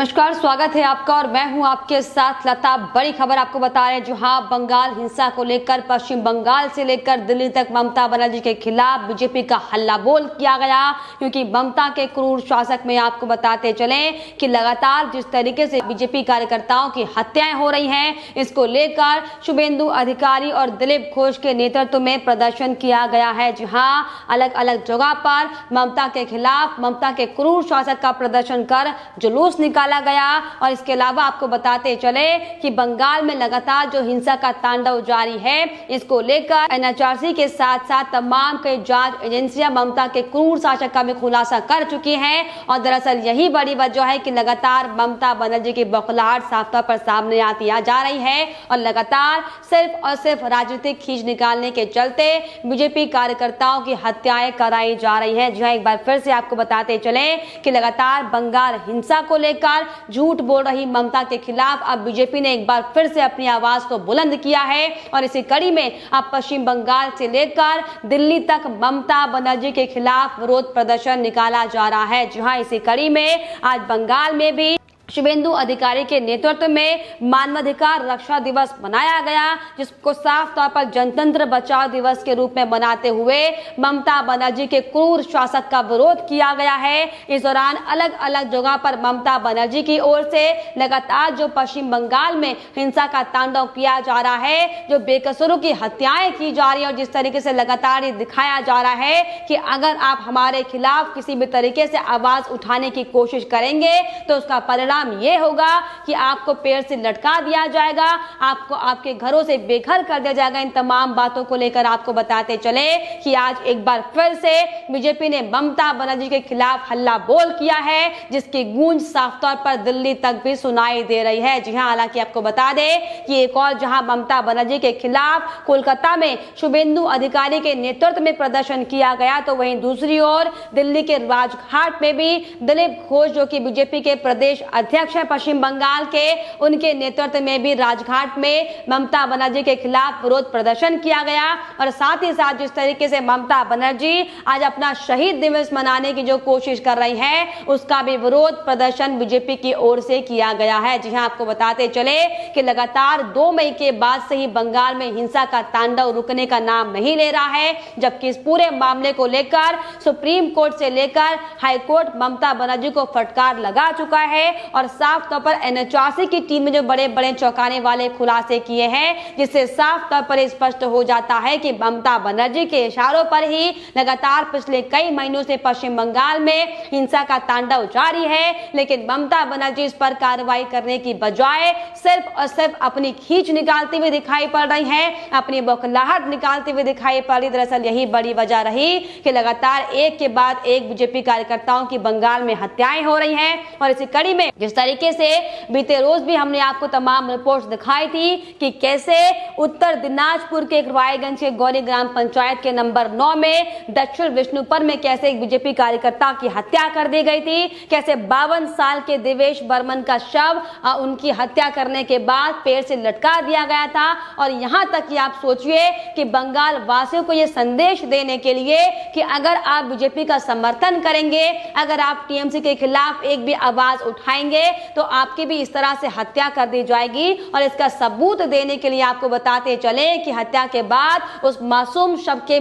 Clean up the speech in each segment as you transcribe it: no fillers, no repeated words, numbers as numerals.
नमस्कार, स्वागत है आपका और मैं हूं आपके साथ लता। बड़ी खबर आपको बता रहे हैं, जहां बंगाल हिंसा को लेकर पश्चिम बंगाल से लेकर दिल्ली तक ममता बनर्जी के खिलाफ बीजेपी का हल्ला बोल किया गया। क्योंकि ममता के क्रूर शासक में आपको बताते चले कि लगातार जिस तरीके से बीजेपी कार्यकर्ताओं की हत्याएं हो रही हैं, इसको लेकर शुभेंदु अधिकारी और दिलीप घोष के नेतृत्व में प्रदर्शन किया गया है। जहां अलग अलग जगह पर ममता के खिलाफ, ममता के क्रूर शासक का प्रदर्शन कर जुलूस निकाला गया। और इसके अलावा आपको बताते चले कि बंगाल में लगातार जो हिंसा का तांडव जारी है, इसको लेकर एनएचआरसी के साथ साथ तमाम कई जांच एजेंसियां ममता के क्रूर शासक का भी खुलासा कर चुकी हैं। और दरअसल यही बड़ी वजह है कि लगातार ममता बनर्जी की बौखलाहट साफ तौर पर सामने आती जा रही है और लगातार सिर्फ और सिर्फ राजनीतिक खींच निकालने के चलते बीजेपी कार्यकर्ताओं की हत्याएं कराई जा रही है। जहां एक बार फिर से आपको बताते चले कि लगातार बंगाल हिंसा को लेकर झूठ बोल रही ममता के खिलाफ अब बीजेपी ने एक बार फिर से अपनी आवाज को बुलंद किया है। और इसी कड़ी में अब पश्चिम बंगाल से लेकर दिल्ली तक ममता बनर्जी के खिलाफ विरोध प्रदर्शन निकाला जा रहा है। जहां इसी कड़ी में आज बंगाल में भी शुभेंदु अधिकारी के नेतृत्व में मानवाधिकार रक्षा दिवस मनाया गया, जिसको साफ तौर पर जनतंत्र बचाओ दिवस के रूप में मनाते हुए ममता बनर्जी के क्रूर शासक का विरोध किया गया है। इस दौरान अलग अलग जगह पर ममता बनर्जी की ओर से लगातार जो पश्चिम बंगाल में हिंसा का तांडव किया जा रहा है, जो बेकसूरों की हत्याएं की जा रही है और जिस तरीके से लगातार ये दिखाया जा रहा है कि अगर आप हमारे खिलाफ किसी भी तरीके से आवाज उठाने की कोशिश करेंगे तो उसका परिणाम ये होगा कि आपको पेड़ से लटका दिया जाएगा, आपको आपके घरों से बेघर कर दिया जाएगा। इन तमाम बातों को लेकर आपको बताते चले कि आज एक बार फिर से बीजेपी ने ममता बनर्जी के खिलाफ हल्ला बोल किया है, जिसकी गूंज साफ तौर पर दिल्ली तक भी सुनाई दे रही है। जी हां, हालांकि आपको बता दें कि एक और जहां ममता बनर्जी के खिलाफ कोलकाता में शुभेंदु अधिकारी के नेतृत्व में प्रदर्शन किया गया, तो वहीं दूसरी ओर दिल्ली के राजघाट में भी दिलीप घोष, जो कि बीजेपी के प्रदेश अध्यक्ष है पश्चिम बंगाल के, उनके नेतृत्व में भी राजघाट में ममता बनर्जी के खिलाफ विरोध प्रदर्शन किया गया। और साथ ही साथ जिस तरीके से ममता बनर्जी आज अपना शहीद दिवस मनाने की जो कोशिश कर रही है, उसका भी विरोध प्रदर्शन बीजेपी की ओर से किया गया है। जी हां, आपको बताते चले कि लगातार 2 मई के बाद से ही बंगाल में हिंसा का तांडव रुकने का नाम नहीं ले रहा है, जबकि इस पूरे मामले को लेकर सुप्रीम कोर्ट से लेकर हाई कोर्ट ममता बनर्जी को फटकार लगा चुका है। और साफ तौर पर एनएचआरसी की टीम में जो बड़े बड़े चौंकाने वाले खुलासे किए हैं, जिससे साफ तौर पर स्पष्ट हो जाता है कि ममता बनर्जी के इशारों पर ही लगातार पिछले कई महीनों से पश्चिम बंगाल में हिंसा का तांडव जारी है। लेकिन ममता बनर्जी इस पर कार्रवाई करने की बजाय सिर्फ और सिर्फ अपनी खींच निकालती हुई दिखाई पड़ रही है, अपनी बौखलाहट निकालती हुई दिखाई पड़ रही। दरअसल यही बड़ी वजह रही कि लगातार एक के बाद एक बीजेपी कार्यकर्ताओं की बंगाल में हत्याएं हो रही हैं। और इसी कड़ी में जिस तरीके से बीते रोज भी हमने आपको तमाम रिपोर्ट्स दिखाई थी कि कैसे उत्तर दिनाजपुर के रायगंज के गौरी ग्राम पंचायत के नंबर 9 में दक्षिण विष्णुपुर में कैसे एक बीजेपी कार्यकर्ता की हत्या कर दी गई थी, कैसे 52 साल के देवेश बर्मन का शव उनकी हत्या करने के बाद पेड़ से लटका दिया गया था। और यहां तक कि आप सोचिए कि बंगाल वासियों को यह संदेश देने के लिए कि अगर आप बीजेपी का समर्थन करेंगे, अगर आप टीएमसी के खिलाफ एक भी आवाज उठाएंगे तो आपकी भी इस तरह से हत्या कर दी जाएगी। और इसका सबूत देने के लिए आपको बताते चले कि हत्या के बाद उस मासूम शव के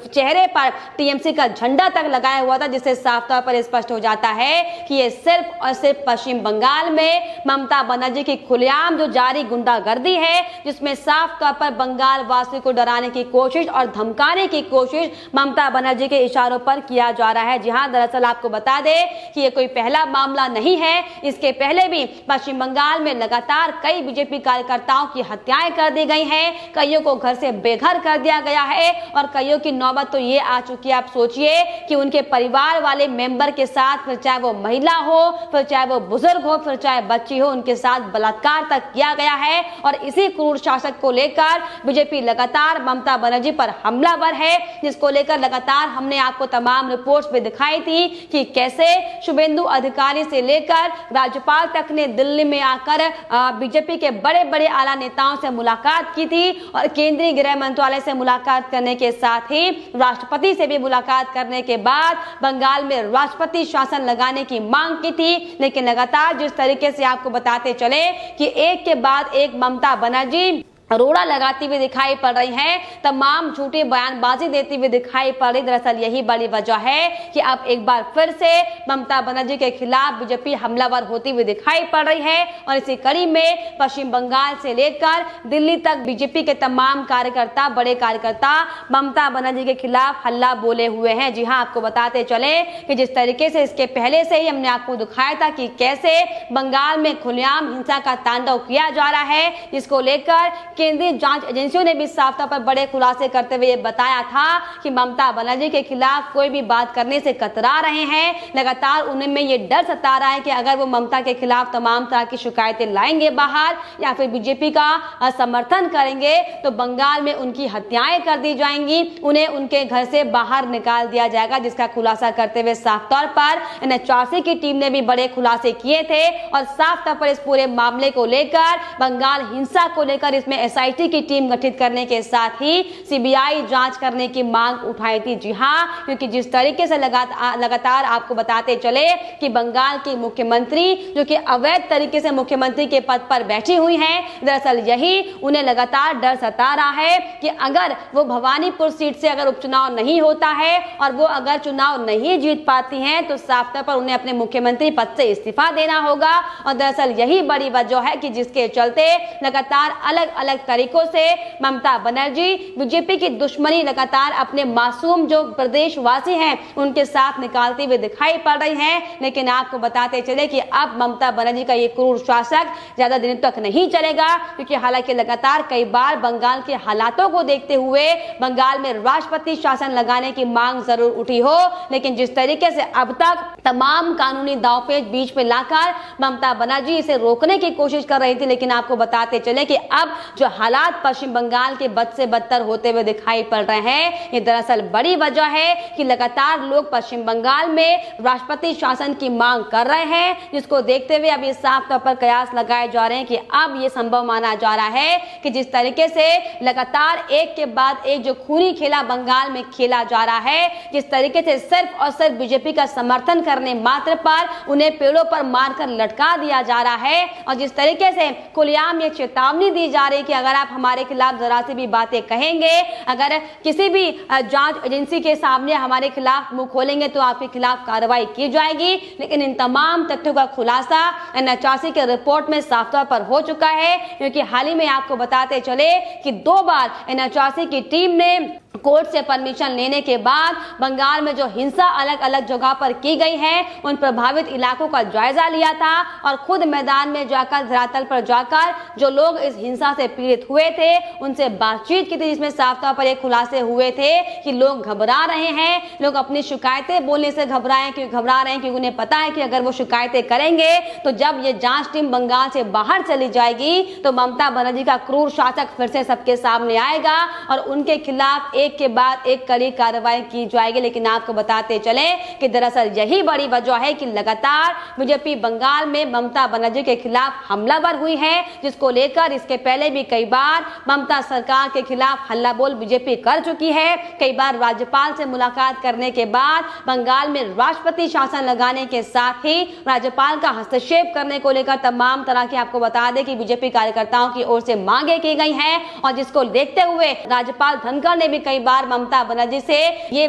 चेहरे पर टीएमसी का झंडा तक लगाया हुआ था, जिससे साफ तौर पर स्पष्ट हो जाता है कि ये सिर्फ और सिर्फ पश्चिम बंगाल में ममता बनर्जी की खुलेआम जो जारी गुंडागर्दी है, जिसमें साफ तौर पर बंगाल वासियों को डराने की कोशिश और धमकाने की कोशिश ममता बनर्जी के इशारों पर किया जा रहा है। जी हां, दरअसल आपको बता दें कि ये कोई पहला मामला नहीं है। इसके पहले भी पश्चिम बंगाल में लगातार कई बीजेपी कार्यकर्ताओं की हत्याएं कर दी गई हैं, कईयों को घर से बेघर कर दिया गया है और कईयों की नौबत तो ये आ चुकी है, आप सोचिए कि उनके परिवार वाले मेंबर के साथ, फिर चाहे वो महिला हो, फिर चाहे वो बुजुर्ग हो, फिर चाहे बच्ची हो, उनके साथ बलात्कार तक किया गया है। और इसी क्रूर शासक को लेकर बीजेपी लगातार ममता बनर्जी पर हमलावर है, जिसको लेकर लगातार हमने आपको तमाम रिपोर्ट्स भी दिखाई थी कि कैसे शुभेंदु अधिकारी से लेकर राज्यपाल तक ने दिल्ली में आकर बीजेपी के बड़े बड़े आला नेताओं से मुलाकात की थी और केंद्रीय गृह मंत्रालय से मुलाकात करने के साथ ही राष्ट्रपति से भी मुलाकात करने के बाद बंगाल में राष्ट्रपति शासन लगाने की मांग की थी। लेकिन लगातार जिस तरीके से आपको बताते चले कि एक के बाद एक ममता बनर्जी रोड़ा लगाती हुई दिखाई पड़ रही है, तमाम झूठी बयानबाजी देती हुई दिखाई पड़ रही। दरअसल यही बड़ी वजह है कि अब एक बार फिर से ममता बनर्जी के खिलाफ बीजेपी हमलावर होती हुई दिखाई पड़ रही है और इसी कड़ी में पश्चिम बंगाल से लेकर दिल्ली तक बीजेपी के तमाम कार्यकर्ता, बड़े कार्यकर्ता ममता बनर्जी के खिलाफ हल्ला बोले हुए हैं। जी हाँ, आपको बताते चले कि जिस तरीके से इसके पहले से ही हमने आपको दिखाया था कि कैसे बंगाल में खुलेआम हिंसा का तांडव किया जा रहा है, जिसको लेकर केंद्रीय जांच एजेंसियों ने भी साफ तौर पर बड़े खुलासे करते हुए ये बताया था कि ममता बनर्जी के खिलाफ कोई भी बात करने से कतरा रहे हैं। लगातार उन्हें में ये डर सता रहा है कि अगर वो ममता के खिलाफ तमाम तरह की शिकायतें लाएंगे बाहर या फिर बीजेपी का समर्थन करेंगे तो बंगाल में उनकी हत्याएं कर दी जाएंगी, उन्हें उनके घर से बाहर निकाल दिया जाएगा, जिसका खुलासा करते हुए साफ तौर पर एनएचआरसी की टीम ने भी बड़े खुलासे किए थे और साफ तौर पर इस पूरे मामले को लेकर, बंगाल हिंसा को लेकर इसमें एसआईटी की टीम गठित करने के साथ ही सीबीआई जांच करने की मांग उठाई थी। जी हां, क्योंकि जिस तरीके से लगातार आपको बताते चले कि बंगाल की मुख्यमंत्री जो कि अवैध तरीके से मुख्यमंत्री के पद पर बैठी हुई हैं, दरअसल यही उन्हें लगातार डर सता रहा है कि अगर वो भवानीपुर सीट से अगर उपचुनाव नहीं होता है और वो अगर चुनाव नहीं जीत पाती हैं तो साफ तौर पर उन्हें अपने मुख्यमंत्री पद से इस्तीफा देना होगा। और दरअसल यही बड़ी वजह है कि जिसके चलते लगातार अलग अलग तरीकों से ममता बनर्जी बीजेपी की दुश्मनी लगातार अपने मासूम जो प्रदेशवासी हैं उनके साथ निकालती हुई दिखाई पड़ रही हैं। लेकिन आपको बताते चले कि अब ममता बनर्जी का ये क्रूर शासक ज्यादा दिन तक नहीं चलेगा, क्योंकि हालांकि लगातार कई बार बंगाल के हालातों को देखते हुए बंगाल में राष्ट्रपति शासन लगाने की मांग जरूर उठी हो, लेकिन जिस तरीके से अब तक तमाम कानूनी दांवपेच बीच में लाकर ममता बनर्जी इसे रोकने की कोशिश कर रही थी, लेकिन आपको बताते चले कि अब जो हालात पश्चिम बंगाल के बद से बदतर होते हुए दिखाई पड़ रहे हैं, ये दरअसल बड़ी वजह है कि लगातार लोग पश्चिम बंगाल में राष्ट्रपति शासन की मांग कर रहे हैं, जिसको देखते हुए अब ये साफ तौर पर कयास लगाए जा रहे हैं कि अब ये संभव माना जा रहा है कि जिस तरीके से लगातार एक के बाद एक जो खूनी खेला बंगाल में खेला जा रहा है, जिस तरीके से सिर्फ और सिर्फ बीजेपी का समर्थन करने मात्र पर उन्हें पेड़ों पर मारकर लटका दिया जा रहा है और जिस तरीके से खुलेआम ये चेतावनी दी जा रही है कि अगर आप हमारे खिलाफ जरा सी भी बातें कहेंगे, अगर किसी भी जांच एजेंसी के सामने हमारे खिलाफ मुंह खोलेंगे तो आपके खिलाफ कार्रवाई की जाएगी। लेकिन इन तमाम तथ्यों का खुलासा एनएचआरसी के रिपोर्ट में साफ तौर पर हो चुका है, क्योंकि हाल ही में आपको बताते चले कि 2 बार एनएचआरसी की टीम ने कोर्ट से परमिशन लेने के बाद बंगाल में जो हिंसा अलग अलग जगह पर की गई है उन प्रभावित इलाकों का जायजा लिया था और खुद मैदान में जाकर, धरातल पर जाकर जो लोग इस हिंसा से पीड़ित हुए थे उनसे बातचीत की थी, जिसमें साफ तौर पर ये खुलासे हुए थे कि लोग घबरा रहे हैं, लोग अपनी शिकायतें बोलने से घबरा रहे हैं क्योंकि उन्हें पता है कि अगर वो शिकायतें करेंगे तो जब ये जांच टीम बंगाल से बाहर चली जाएगी तो ममता बनर्जी का क्रूर शासक फिर से सबके सामने आएगा और उनके खिलाफ एक के बाद एक कड़ी कार्रवाई की जाएगी। लेकिन आपको बताते चले कि दरअसल यही बड़ी वजह है कि लगातार बीजेपी बंगाल में ममता बनर्जी के खिलाफ हमलावर हुई है, जिसको लेकर इसके पहले भी कई बार ममता सरकार के खिलाफ हल्ला बोल बीजेपी कर चुकी है। कई बार राज्यपाल से मुलाकात करने के बाद बंगाल में राष्ट्रपति शासन लगाने के साथ ही राज्यपाल का हस्तक्षेप करने को लेकर तमाम तरह की आपको बता दें कि बीजेपी कार्यकर्ताओं की ओर से मांगे की गई हैं और जिसको देखते हुए राज्यपाल धनखड़ ने भी कई बार ममता बनर्जी से ये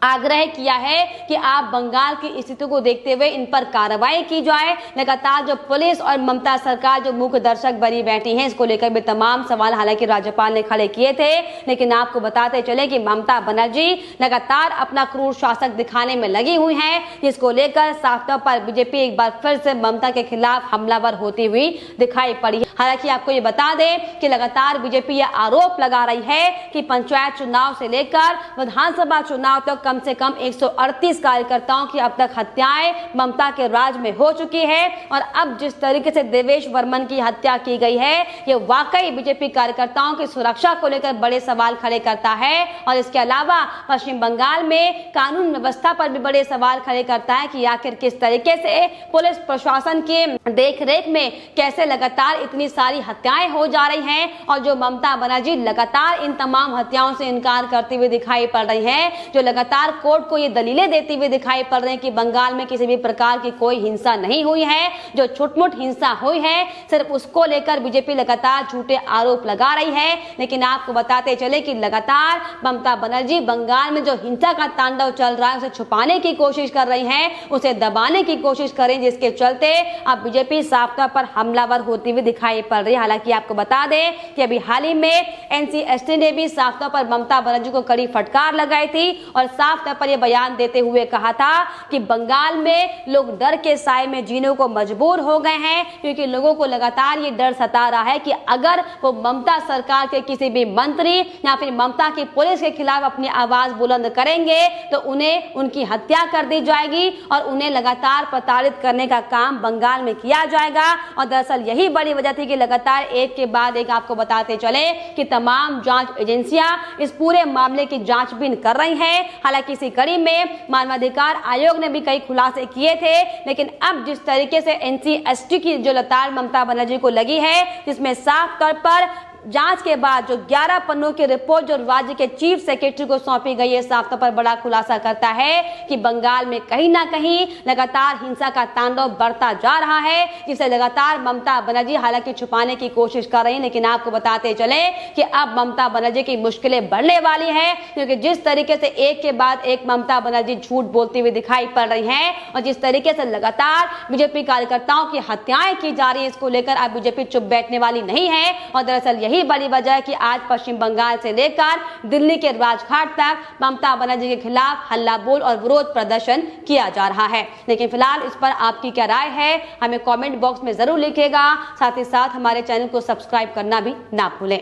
आग्रह किया है कि आप बंगाल की स्थिति को देखते हुए इन पर कार्रवाई की जाए। लगातार जो पुलिस और ममता सरकार जो मुख्य दर्शक बनी बैठी हैं, इसको लेकर भी तमाम सवाल हालांकि राज्यपाल ने खड़े किए थे, लेकिन आपको बताते चले कि ममता बनर्जी लगातार अपना क्रूर शासक दिखाने में लगी हुई हैं, जिसको लेकर साफ तौर पर बीजेपी एक बार फिर से ममता के खिलाफ हमलावर होती हुई दिखाई पड़ी। हालांकि आपको ये बता दें कि लगातार बीजेपी यह आरोप लगा रही है कि पंचायत चुनाव से लेकर विधानसभा चुनाव तक कम से कम 138 कार्यकर्ताओं की अब तक हत्याएं ममता के राज में हो चुकी है। और अब जिस तरीके से देवेश वर्मन की हत्या की गई है, ये वाकई बीजेपी कार्यकर्ताओं की सुरक्षा को लेकर बड़े सवाल खड़े करता है। और इसके अलावा पश्चिम बंगाल में कानून व्यवस्था पर भी बड़े सवाल खड़े करता है कि आखिर किस तरीके से पुलिस प्रशासन के देखरेख में कैसे लगातार इतनी सारी हत्याएं हो जा रही हैं, और जो ममता बनर्जी लगातार इन तमाम हत्याओं से इनकार करती हुई दिखाई पड़ रही है, जो लगातार कोर्ट को ये दलीलें देती हुई दिखाई पड़ रही है कि बंगाल में किसी भी प्रकार की कोई हिंसा नहीं हुई है, जो छुटमुट हिंसा हुई है सिर्फ उसको लेकर बीजेपी लगातार झूठे आरोप लगा रही है। लेकिन आपको बताते चले कि लगातार ममता बनर्जी बंगाल में जो हिंसा का तांडव चल रहा है उसे छुपाने की कोशिश कर रही है, उसे दबाने की कोशिश करें, जिसके चलते अब बीजेपी साफ तौर पर हमलावर होती हुई दिखाई पड़ रही है। हालांकि आपको बता दें कि अभी हाल ही में एनसीएसटी ने भी साफ तौर पर ममता बनर्जी को कड़ी फटकार लगाई थी और साफ तौर पर यह बयान देते हुए कहा था कि बंगाल में लोग डर के साए में जीने को मजबूर हो गए हैं, क्योंकि लोगों को लगातार ये डर सता रहा है कि अगर वो ममता सरकार के किसी भी मंत्री या फिर ममता की पुलिस के खिलाफ अपनी आवाज बुलंद करेंगे तो उन्हें उनकी हत्या कर दी जाएगी और उन्हें लगातार प्रताड़ित करने का काम बंगाल में किया जाएगा। और दरअसल यही बड़ी वजह थी कि लगातार एक के बाद एक आपको बताते चले कि तमाम जांच एजेंसियां इस पूरे मामले की जांचबीन कर रही हैं। हालांकि इसी कड़ी में मानवाधिकार आयोग ने भी कई खुलासे किए थे, लेकिन अब जिस तरीके से एनसीएसटी की जो लताड़ ममता बनर्जी को लगी है, जिसमें साफ तौर पर जांच के बाद जो 11 पन्नों की रिपोर्ट जो राज्य के चीफ सेक्रेटरी को सौंपी गई है, साफ तौर पर बड़ा खुलासा करता है कि बंगाल में कहीं ना कहीं लगातार हिंसा का तांडव बढ़ता जा रहा है, जिसे लगातार ममता बनर्जी हालांकि छुपाने की कोशिश कर रही है। लेकिन आपको बताते चले कि अब ममता बनर्जी की मुश्किलें बढ़ने वाली है, क्योंकि जिस तरीके से एक के बाद एक ममता बनर्जी झूठ बोलती हुई दिखाई पड़ रही है और जिस तरीके से लगातार बीजेपी कार्यकर्ताओं की हत्याएं की जा रही है, इसको लेकर अब बीजेपी चुप बैठने वाली नहीं है। और दरअसल यही बड़ी वजह है कि आज पश्चिम बंगाल से लेकर दिल्ली के राजघाट तक ममता बनर्जी के खिलाफ हल्ला बोल और विरोध प्रदर्शन किया जा रहा है। लेकिन फिलहाल इस पर आपकी क्या राय है, हमें कमेंट बॉक्स में जरूर लिखिएगा। साथ ही साथ हमारे चैनल को सब्सक्राइब करना भी ना भूलें।